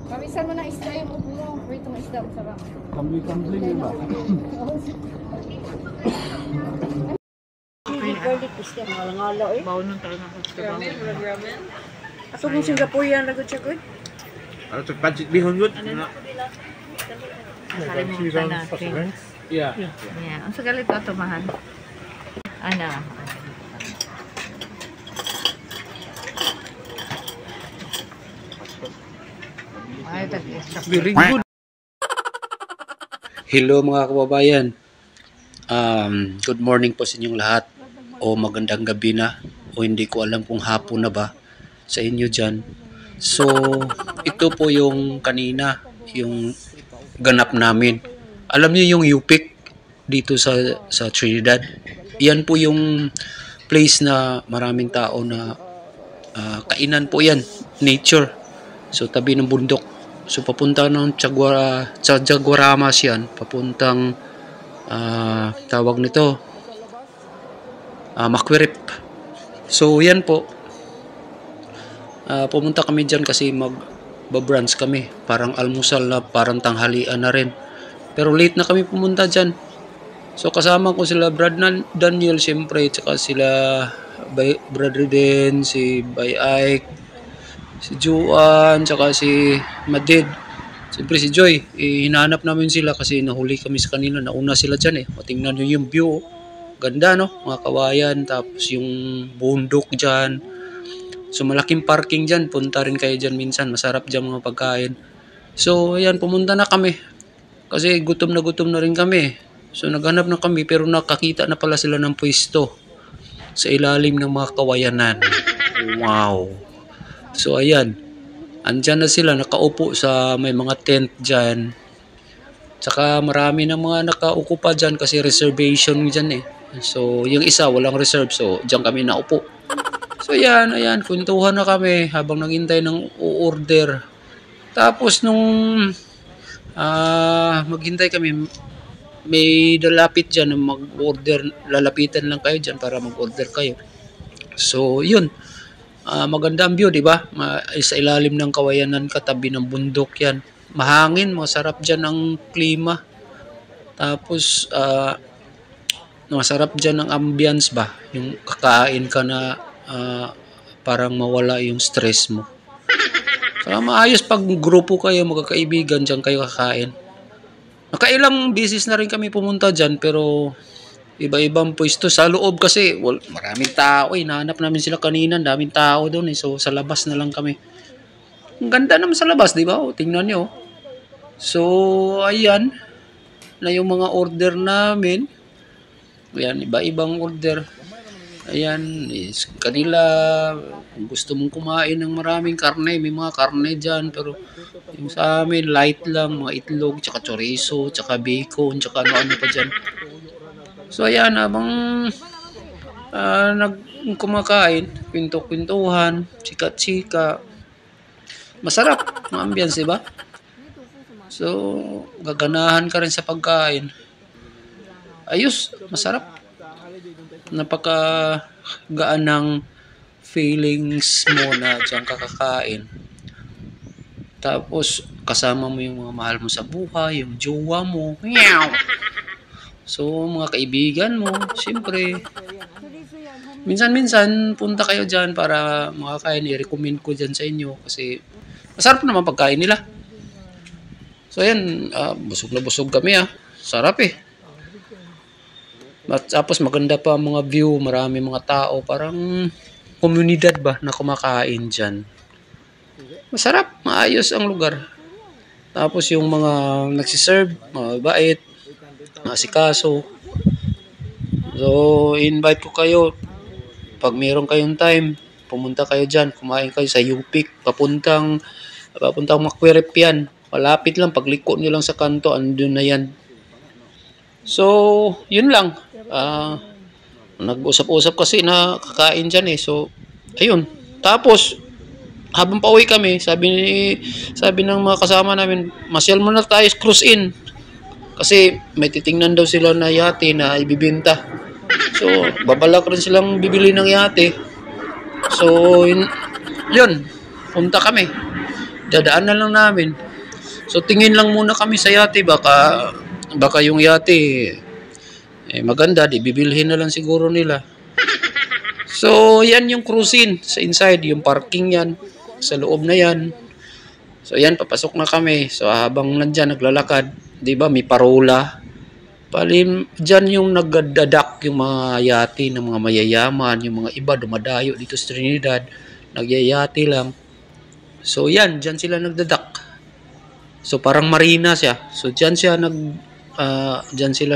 Kamisan mo na isda yung upo mo. Wait, itong isda mo sarap. Kambling yun ba? Garlic isda. Ngala-ngala eh. Bawo nun talaga ako sa bawo. Ato mong Singaporean lagot siya good. Ano ito? Pancit bihon good? Nakalimutan natin. Yeah. Yeah. Ang sagalit ito, mahal. Ano? Ay, tag-extra. Very good. Hello mga kababayan. Good morning po sa inyong lahat. O magandang gabi na. O hindi ko alam kung hapon na ba sa inyo dyan. So, ito po yung kanina, yung ganap namin. Alam niyo yung Yupik dito sa Trinidad. Yan po yung place na maraming tao na kainan po yan. Nature. So, tabi ng bundok. So, papunta ng Chaguaramas yan. Papuntang tawag nito Macquarie. So, yan po. Pumunta kami dyan kasi mag-brunch kami. Parang almusal na, parang tanghalian na rin. Pero late na kami pumunta dyan. So, kasama ko sila Brad Daniel, siyempre. Tsaka sila Brad Reden, si Bay Ike, si Juan, tsaka si Madid. Siyempre si Joy. Hinahanap namin sila kasi nahuli kami sa kanina. Nauna sila dyan eh. Tingnan nyo yung view. Ganda no? Mga kawayan. Tapos yung bundok dyan. So malaking parking dyan. Punta rin kayo dyan minsan. Masarap dyan mga pagkain. So ayan, pumunta na kami. Kasi gutom na rin kami. So naghanap na kami pero nakakita na pala sila ng pwesto sa ilalim ng mga kawayanan. Wow. So ayan. Andyan na sila. Nakaupo sa may mga tent dyan. Tsaka marami na mga nakaupo pa dyan kasi reservation dyan eh. So yung isa walang reserve. So dyan kami naupo. So ayan, kwentuhan na kami habang naghintay ng order. Tapos nung maghintay kami, may lalapit dyan na mag-order. Lalapitan lang kayo dyan para mag-order kayo. So yun, maganda ang view, di ba? Sa ilalim ng kawayanan, katabi ng bundok yan. Mahangin, masarap dyan ang klima. Tapos masarap dyan ang ambience ba? Yung kakain ka na parang mawala yung stress mo. Kaya maayos pag grupo kayo, magkakaibigan, dyan kayo kakain. Nakailang beses na rin kami pumunta dyan, pero iba-ibang pwesto. Sa loob kasi, maraming tao eh. Nahanap namin sila kanina, daming tao doon eh. So, sa labas na lang kami. Ang ganda naman sa labas, di ba? O, tingnan nyo. So, ayan. Na yung mga order namin. Ayan, iba-ibang order. Ayan, kanila, kung gusto mong kumain ng maraming karne, may mga karne dyan, pero yung sa amin, light lang, mga itlog, tsaka chorizo, tsaka bacon, tsaka ano-ano pa dyan. So, ayan, habang kumakain, kwento-kwentuhan, chika-chika, masarap, ang ambience, diba? So, gaganahan ka rin sa pagkain. Ayos, masarap. Napaka-gaan ng feelings mo na dyan kakakain. Tapos, kasama mo yung mga mahal mo sa buhay, yung jowa mo. Meow! So, mga kaibigan mo, siyempre. Minsan-minsan, punta kayo dyan para makakain. I-recommend ko dyan sa inyo kasi masarap naman pagkain nila. So, ayan, busog na busog kami Sarap eh. Tapos maganda pa ang mga view, marami mga tao, parang komunidad ba na kumakain dyan. Masarap, maayos ang lugar. Tapos yung mga nagsiserve, mga bait, mga sikaso. So, invite ko kayo. Pag meron kayong time, pumunta kayo dyan, kumain kayo sa Yupik, papuntang Macquarie yan. Malapit lang, pagliko nyo lang sa kanto, andun na yan. So, yun lang. Nag-usap-usap kasi na kakain dyan eh. So, ayun. Tapos, habang pauwi kami, sabi ng mga kasama namin, masyal muna tayo cruise in. Kasi may titingnan daw sila na yate na ibibenta. So, babalak rin silang bibili ng yate. So, yun, punta kami. Dadaan na lang namin. So, tingin lang muna kami sa yate. Baka yung yate, maganda. Di bibilhin na lang siguro nila. So, yan yung cruising sa inside. Yung parking yan. Sa loob na yan. So, yan, papasok na kami. So, habang nandyan, naglalakad. Di ba, may parola. Dyan yung nagdadak yung mga yate ng mga mayayaman. Yung mga iba dumadayo dito sa Trinidad. Nagyayati lang. So, yan, dyan sila nagdadak. So, parang marina siya. So, dyan sila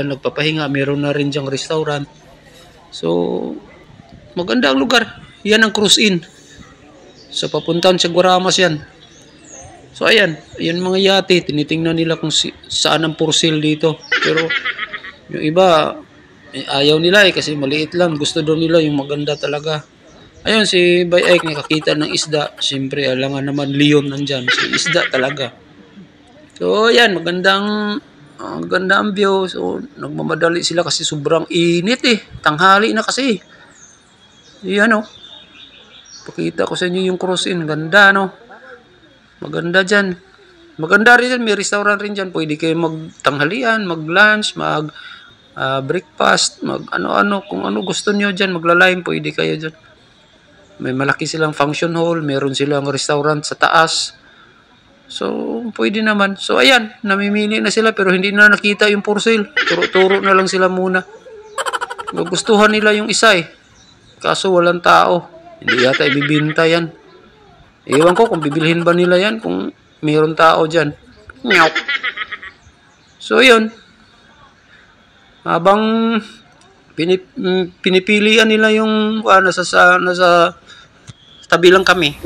nagpapahinga. Meron na rin dyang restaurant. So, maganda ang lugar. Yan ang cruise-in. So, papuntahan sa Guaramas yan. So, ayan mga yate. Tinitingnan nila kung saan ang for sale dito. Pero, yung iba, ayaw nila kasi maliit lang. Gusto daw nila yung maganda talaga. Ayun, si Bayek nakakita ng isda. Siyempre, alangan naman leon nandyan. So, isda talaga. So, ayan, magandang view. So, nagmamadali sila kasi sobrang init Tanghali na kasi. Ayan Pakita ko sa inyo yung cruise-in. Ganda, Maganda dyan. Maganda rin dyan. May restaurant rin dyan. Pwede kayo magtanghalian, mag-lunch, breakfast, ano-ano. Kung ano gusto nyo dyan, magla-lime, pwede kayo dyan. May malaki silang function hall. Meron silang restaurant sa taas. So, pwede naman. So, ayan. Namimili na sila pero hindi na nakita yung for sale. Turo-turo na lang sila muna. Gustuhan nila yung isa Kaso walang tao. Hindi yata ibibinta yan. Ewan ko kung bibilhin ba nila yan kung mayroon tao dyan. So, yun. Habang pinipilian nila yung nasa tabi lang kami.